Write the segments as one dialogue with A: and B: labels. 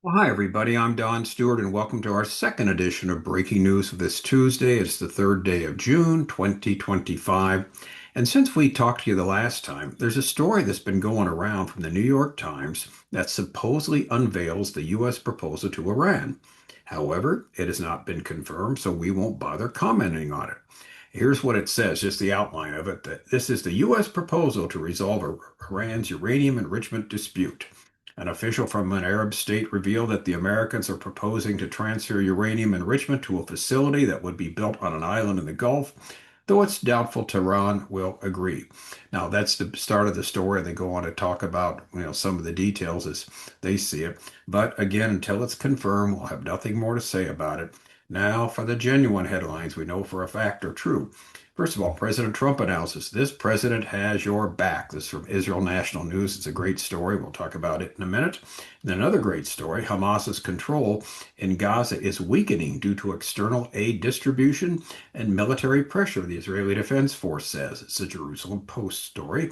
A: Well, hi, everybody. I'm Don Stewart, and welcome to our second edition of Breaking News of this Tuesday. It's the third day of June, 2025. And since we talked to you the last time, there's a story that's been going around from the New York Times that supposedly unveils the U.S. proposal to Iran. However, it has not been confirmed, so we won't bother commenting on it. Here's what it says, just the outline of it, that this is the U.S. proposal to resolve Iran's uranium enrichment dispute. An official from an Arab state revealed that the Americans are proposing to transfer uranium enrichment to a facility that would be built on an island in the Gulf, though it's doubtful Tehran will agree. Now, that's the start of the story. They go on to talk about, some of the details as they see it. But again, until it's confirmed, we'll have nothing more to say about it. Now, for the genuine headlines we know for a fact are true. First of all, President Trump announces this president has your back. This is from Israel National News. It's a great story. We'll talk about it in a minute. And another great story, Hamas's control in Gaza is weakening due to external aid distribution and military pressure, the Israeli Defense Force says. It's a Jerusalem Post story.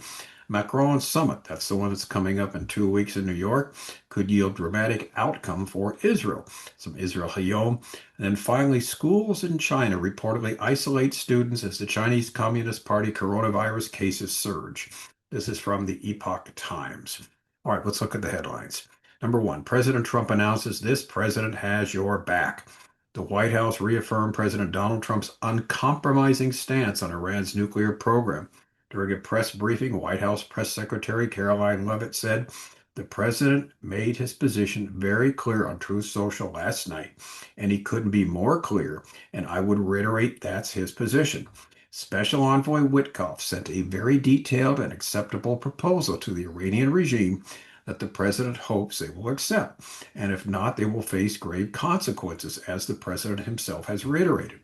A: Macron summit, that's the one that's coming up in 2 weeks in New York, could yield dramatic outcome for Israel. Some Israel HaYom. And then finally, schools in China reportedly isolate students as the Chinese Communist Party coronavirus cases surge. This is from the Epoch Times. All right, let's look at the headlines. Number one, President Trump announces this president has your back. The White House reaffirmed President Donald Trump's uncompromising stance on Iran's nuclear program. During a press briefing, White House Press Secretary Caroline Leavitt said, the president made his position very clear on Truth Social last night, and he couldn't be more clear, and I would reiterate that's his position. Special Envoy Witkoff sent a very detailed and acceptable proposal to the Iranian regime that the president hopes they will accept, and if not, they will face grave consequences, as the president himself has reiterated.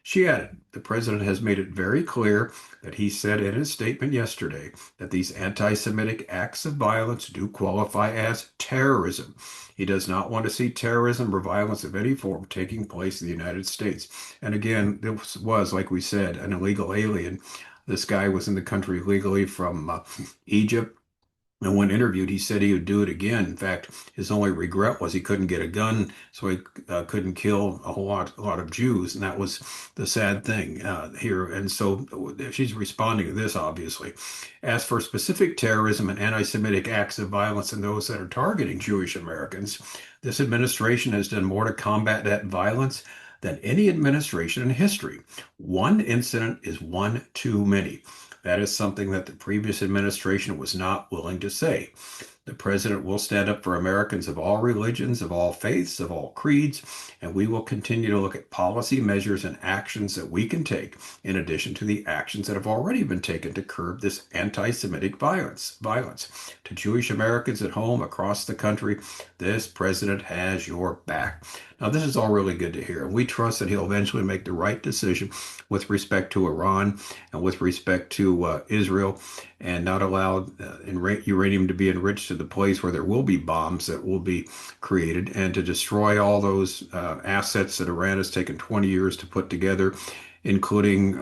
A: She added, the president has made it very clear that he said in his statement yesterday that these anti-Semitic acts of violence do qualify as terrorism. He does not want to see terrorism or violence of any form taking place in the United States. And again, this was, like we said, an illegal alien. This guy was in the country legally from Egypt. And when interviewed, he said he would do it again. In fact, his only regret was he couldn't get a gun, so he couldn't kill a lot of Jews, and that was the sad thing here. And so she's responding to this, obviously. As for specific terrorism and anti-Semitic acts of violence and those that are targeting Jewish Americans, this administration has done more to combat that violence than any administration in history. One incident is one too many. That is something that the previous administration was not willing to say. The president will stand up for Americans of all religions, of all faiths, of all creeds, and we will continue to look at policy measures and actions that we can take, in addition to the actions that have already been taken to curb this anti-Semitic violence. To Jewish Americans at home across the country, this president has your back. Now, this is all really good to hear, and we trust that he'll eventually make the right decision with respect to Iran and with respect to Israel, and not allow uranium to be enriched to the place where there will be bombs that will be created, and to destroy all those assets that Iran has taken 20 years to put together, including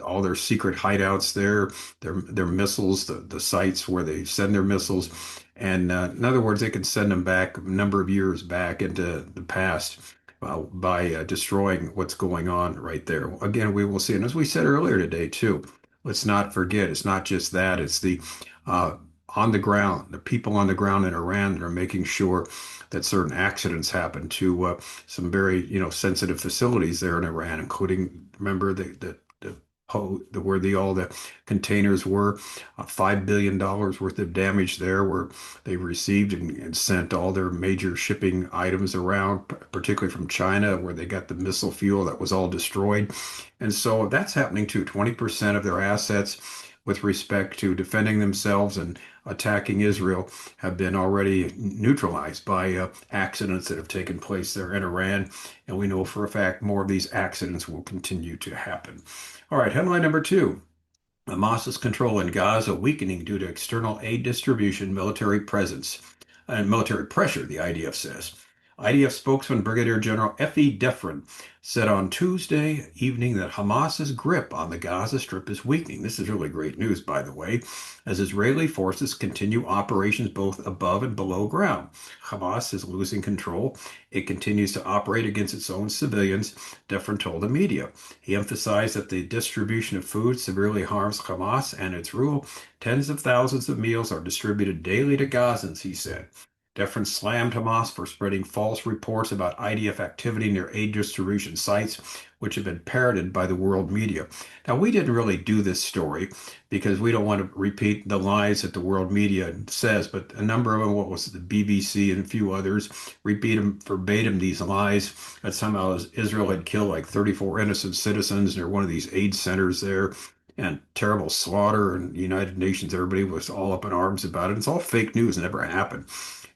A: all their secret hideouts there, their missiles, the sites where they send their missiles. And in other words, they could send them back a number of years back into the past by destroying what's going on right there. Again, we will see. And as we said earlier today, too, let's not forget, it's not just that, it's the on the ground, the people on the ground in Iran that are making sure that certain accidents happen to some very, sensitive facilities there in Iran, including, remember, where all the containers were, $5 billion worth of damage there, where they received and sent all their major shipping items around, particularly from China, where they got the missile fuel that was all destroyed. And so that's happening too. 20% of their assets with respect to defending themselves and attacking Israel have been already neutralized by accidents that have taken place there in Iran. And we know for a fact more of these accidents will continue to happen. All right, headline number two. Hamas's control in Gaza weakening due to external aid distribution, military presence, and military pressure, the IDF says. IDF spokesman Brigadier General F.E. Defrin said on Tuesday evening that Hamas's grip on the Gaza Strip is weakening. This is really great news, by the way, as Israeli forces continue operations both above and below ground. Hamas is losing control. It continues to operate against its own civilians, Defrin told the media. He emphasized that the distribution of food severely harms Hamas and its rule. Tens of thousands of meals are distributed daily to Gazans, he said. Defrin slammed Hamas for spreading false reports about IDF activity near aid distribution sites, which have been parroted by the world media. Now, we didn't really do this story because we don't want to repeat the lies that the world media says, but a number of them, what was it, the BBC and a few others, repeat them verbatim, these lies that somehow Israel had killed like 34 innocent citizens near one of these aid centers there and terrible slaughter, and the United Nations, everybody was all up in arms about it. It's all fake news, it never happened.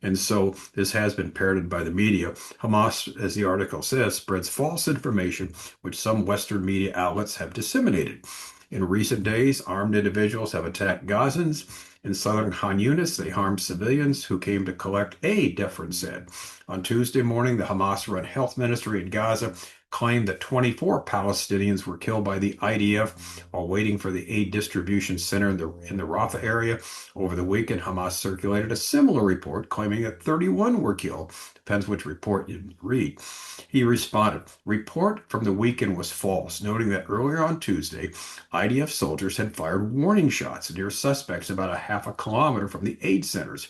A: And so this has been parroted by the media. Hamas, as the article says, spreads false information, which some Western media outlets have disseminated. In recent days, armed individuals have attacked Gazans. In southern Khan Yunis, they harmed civilians who came to collect aid, Defrin said. On Tuesday morning, the Hamas-run health ministry in Gaza claimed that 24 Palestinians were killed by the IDF while waiting for the aid distribution center in the Rafah area. Over the weekend, Hamas circulated a similar report claiming that 31 were killed. Depends which report you read. He responded, report from the weekend was false, noting that earlier on Tuesday, IDF soldiers had fired warning shots near suspects about a half a kilometer from the aid centers.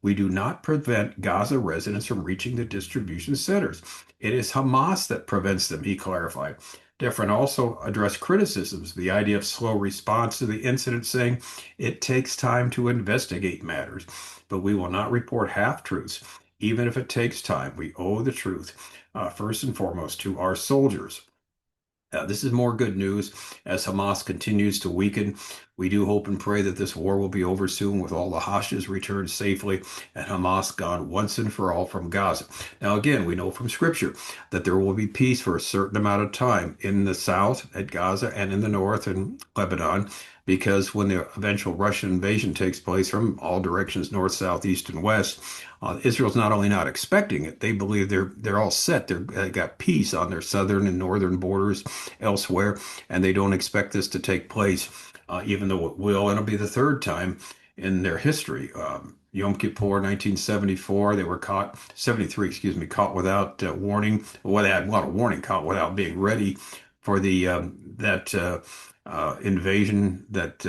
A: We do not prevent Gaza residents from reaching the distribution centers. It is Hamas that prevents them, he clarified. Defrin also addressed criticisms of the IDF's slow response to the incident, saying it takes time to investigate matters, but we will not report half-truths. Even if it takes time, we owe the truth, first and foremost, to our soldiers. This is more good news as Hamas continues to weaken. We do hope and pray that this war will be over soon with all the hostages returned safely and Hamas gone once and for all from Gaza. Now, again, we know from Scripture that there will be peace for a certain amount of time in the south at Gaza and in the north in Lebanon, because when the eventual Russian invasion takes place from all directions, north, south, east, and west, Israel's not only not expecting it, they believe they're all set. They got peace on their southern and northern borders elsewhere, and they don't expect this to take place, even though it will. And it'll be the third time in their history. Yom Kippur, 1974, they were caught, 73, excuse me, caught without warning. Well, they had a lot of warning, caught without being ready for that invasion that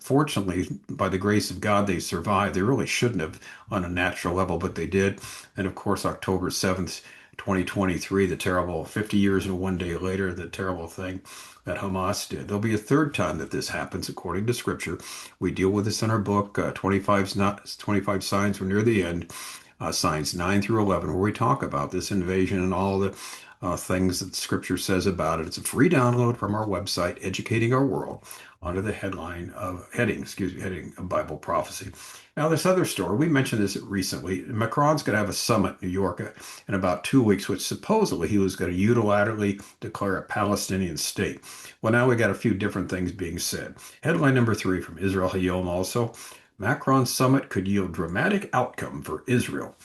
A: fortunately, by the grace of God, they survived. They really shouldn't have on a natural level, but they did. And of course, October 7th, 2023, the terrible 50 years and one day later, the terrible thing that Hamas did. There'll be a third time that this happens, according to Scripture. We deal with this in our book, 25 Signs We're Near the End, signs 9 through 11, where we talk about this invasion and all the things that Scripture says about it. It's a free download from our website, Educating Our World, under the heading of Bible prophecy. Now, this other story, we mentioned this recently. Macron's going to have a summit in New York in about 2 weeks, which supposedly he was going to unilaterally declare a Palestinian state. Well, now we got a few different things being said. Headline number 3 from Israel HaYom also, Macron's summit could yield dramatic outcome for Israel.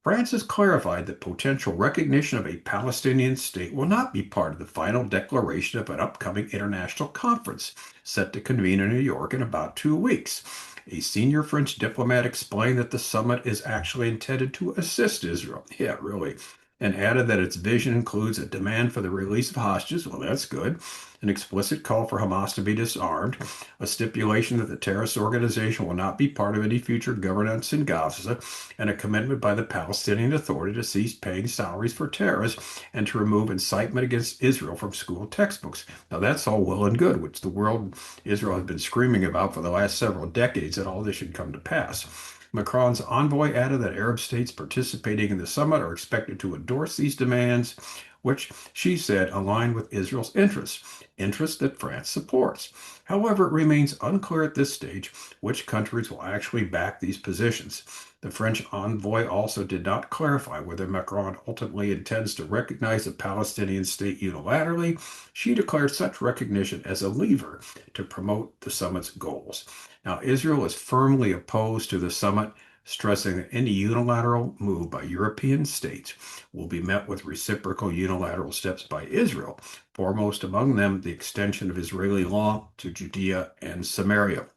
A: France has clarified that potential recognition of a Palestinian state will not be part of the final declaration of an upcoming international conference set to convene in New York in about 2 weeks. A senior French diplomat explained that the summit is actually intended to assist Israel. Yeah, really. And added that its vision includes a demand for the release of hostages. Well, that's good. An explicit call for Hamas to be disarmed, a stipulation that the terrorist organization will not be part of any future governance in Gaza, and a commitment by the Palestinian Authority to cease paying salaries for terrorists and to remove incitement against Israel from school textbooks. Now, that's all well and good, which the world, Israel, has been screaming about for the last several decades, that all this should come to pass. Macron's envoy added that Arab states participating in the summit are expected to endorse these demands, which she said align with Israel's interests that France supports. However, it remains unclear at this stage which countries will actually back these positions. The French envoy also did not clarify whether Macron ultimately intends to recognize a Palestinian state unilaterally. She declared such recognition as a lever to promote the summit's goals. Now, Israel is firmly opposed to the summit stressing that any unilateral move by European states will be met with reciprocal unilateral steps by Israel, foremost among them the extension of Israeli law to Judea and Samaria.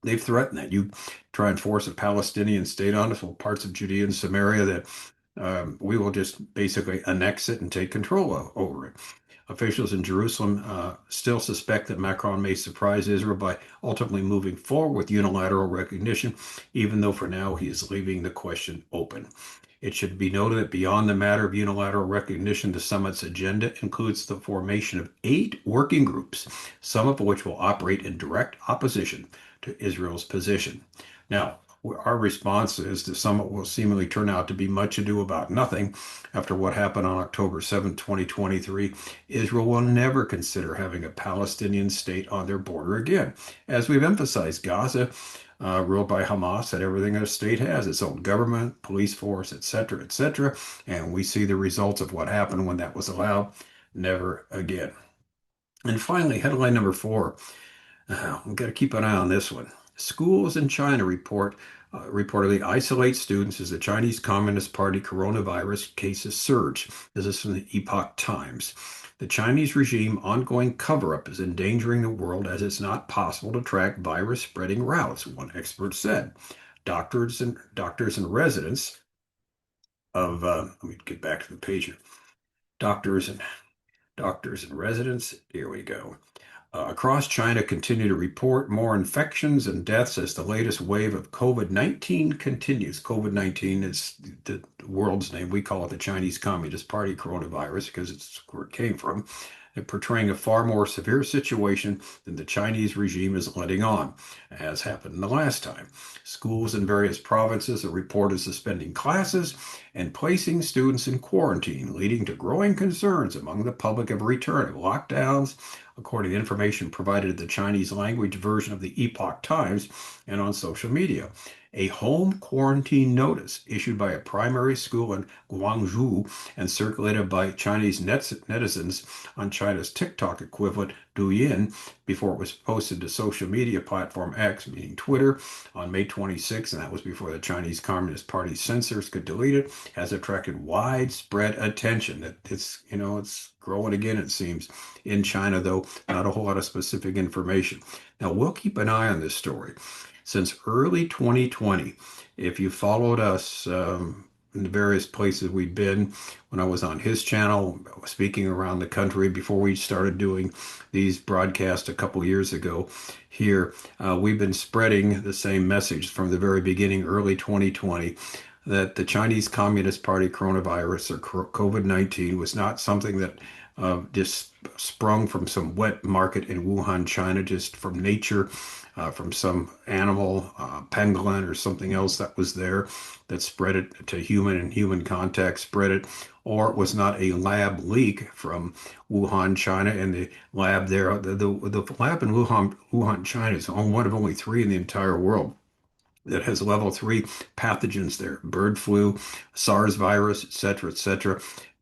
A: They've threatened that you try and force a Palestinian state on us, well, parts of Judea and Samaria, that we will just basically annex it and take control over it. Officials in Jerusalem still suspect that Macron may surprise Israel by ultimately moving forward with unilateral recognition, even though for now he is leaving the question open. It should be noted that beyond the matter of unilateral recognition, the summit's agenda includes the formation of 8 working groups, some of which will operate in direct opposition to Israel's position. Now, our response is the summit will seemingly turn out to be much ado about nothing. After what happened on October 7, 2023, Israel will never consider having a Palestinian state on their border again. As we've emphasized, Gaza, ruled by Hamas, had everything a state has, its own government, police force, etc., etc. And we see the results of what happened when that was allowed. Never again. And finally, headline number 4. We've got to keep an eye on this one. Schools in China reportedly isolate students as the Chinese Communist Party coronavirus cases surge. This is from the Epoch Times. The Chinese regime ongoing cover-up is endangering the world as it's not possible to track virus spreading routes, one expert said. Doctors and residents of let me get back to the page here. Doctors and residents. Here we go. Across China continue to report more infections and deaths as the latest wave of COVID-19 continues. COVID-19 is the world's name. We call it the Chinese Communist Party coronavirus because it's where it came from. And portraying a far more severe situation than the Chinese regime is letting on, as happened the last time. Schools in various provinces are reported suspending classes and placing students in quarantine, leading to growing concerns among the public of a return of lockdowns, according to information provided in the Chinese language version of the Epoch Times and on social media. A home quarantine notice issued by a primary school in Guangzhou and circulated by Chinese netizens on China's TikTok equivalent Douyin before it was posted to social media platform X, meaning Twitter, on May 26, and that was before the Chinese Communist Party censors could delete it, has attracted widespread attention. That it's growing again, it seems, in China, though not a whole lot of specific information. Now, we'll keep an eye on this story. Since early 2020, if you followed us in the various places we've been, when I was on his channel, speaking around the country before we started doing these broadcasts a couple years ago here, we've been spreading the same message from the very beginning, early 2020, that the Chinese Communist Party coronavirus or COVID-19 was not something that just sprung from some wet market in Wuhan, China, just from nature, from some animal, pangolin or something else that was there that spread it to human and human contact, spread it, or it was not a lab leak from Wuhan, China, and the lab there. The lab in Wuhan, China is one of only 3 in the entire world that has level 3 pathogens there: bird flu, SARS virus, et cetera.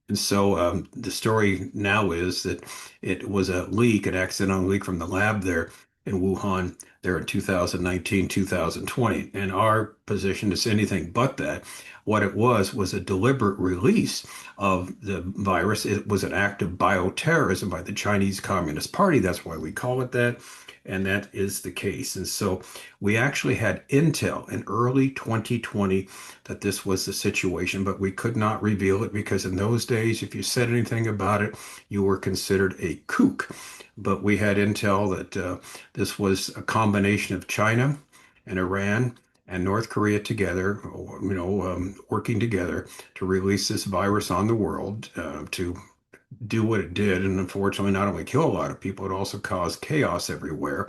A: And so the story now is that it was a leak, an accidental leak from the lab there in Wuhan there in 2019, 2020. And our position is anything but that. What it was a deliberate release of the virus. It was an act of bioterrorism by the Chinese Communist Party. That's why we call it that. And that is the case. And so we actually had intel in early 2020 that this was the situation, but we could not reveal it because in those days, if you said anything about it, you were considered a kook. But we had intel that this was a combination of China and Iran and North Korea together, working together to release this virus on the world, to do what it did, and unfortunately, not only kill a lot of people, it also caused chaos everywhere.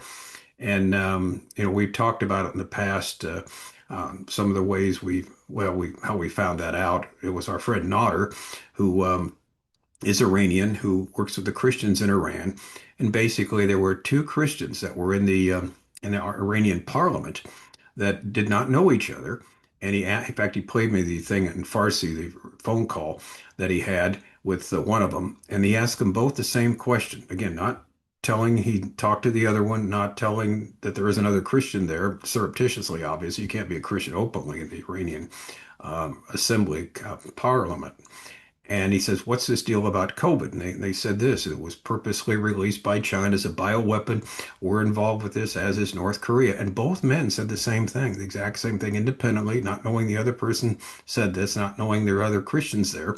A: And we've talked about it in the past. Some of the ways how we found that out. It was our friend Nodder, who is Iranian, who works with the Christians in Iran, and basically there were 2 Christians that were in the Iranian parliament that did not know each other. And in fact, he played me the thing in Farsi, the phone call that he had with one of them, and he asked them both the same question. Again, not telling he talked to the other one, not telling that there is another Christian there, surreptitiously, obviously. You can't be a Christian openly in the Iranian assembly parliament. And he says, what's this deal about COVID? And they said this, it was purposely released by China as a bioweapon. We're involved with this, as is North Korea. And both men said the same thing, the exact same thing independently, not knowing the other person said this, not knowing there are other Christians there.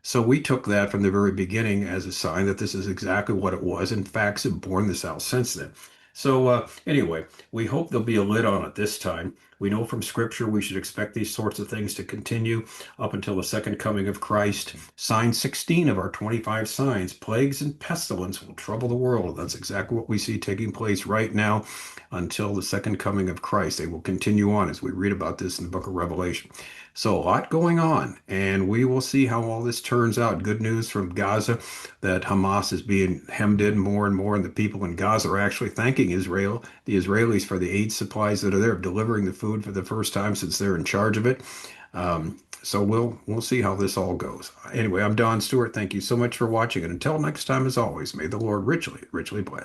A: So we took that from the very beginning as a sign that this is exactly what it was, and facts have borne this out since then. So anyway, we hope there'll be a lid on it this time. We know from Scripture we should expect these sorts of things to continue up until the second coming of Christ. Sign 16 of our 25 signs, plagues and pestilence will trouble the world. That's exactly what we see taking place right now until the second coming of Christ. They will continue on as we read about this in the book of Revelation. So a lot going on, and we will see how all this turns out. Good news from Gaza that Hamas is being hemmed in more and more, and the people in Gaza are actually thanking Israel, the Israelis, for the aid supplies that are there, delivering the food for the first time since they're in charge of it. So we'll see how this all goes. Anyway, I'm Don Stewart. Thank you so much for watching, and until next time, as always, may the Lord richly, richly bless.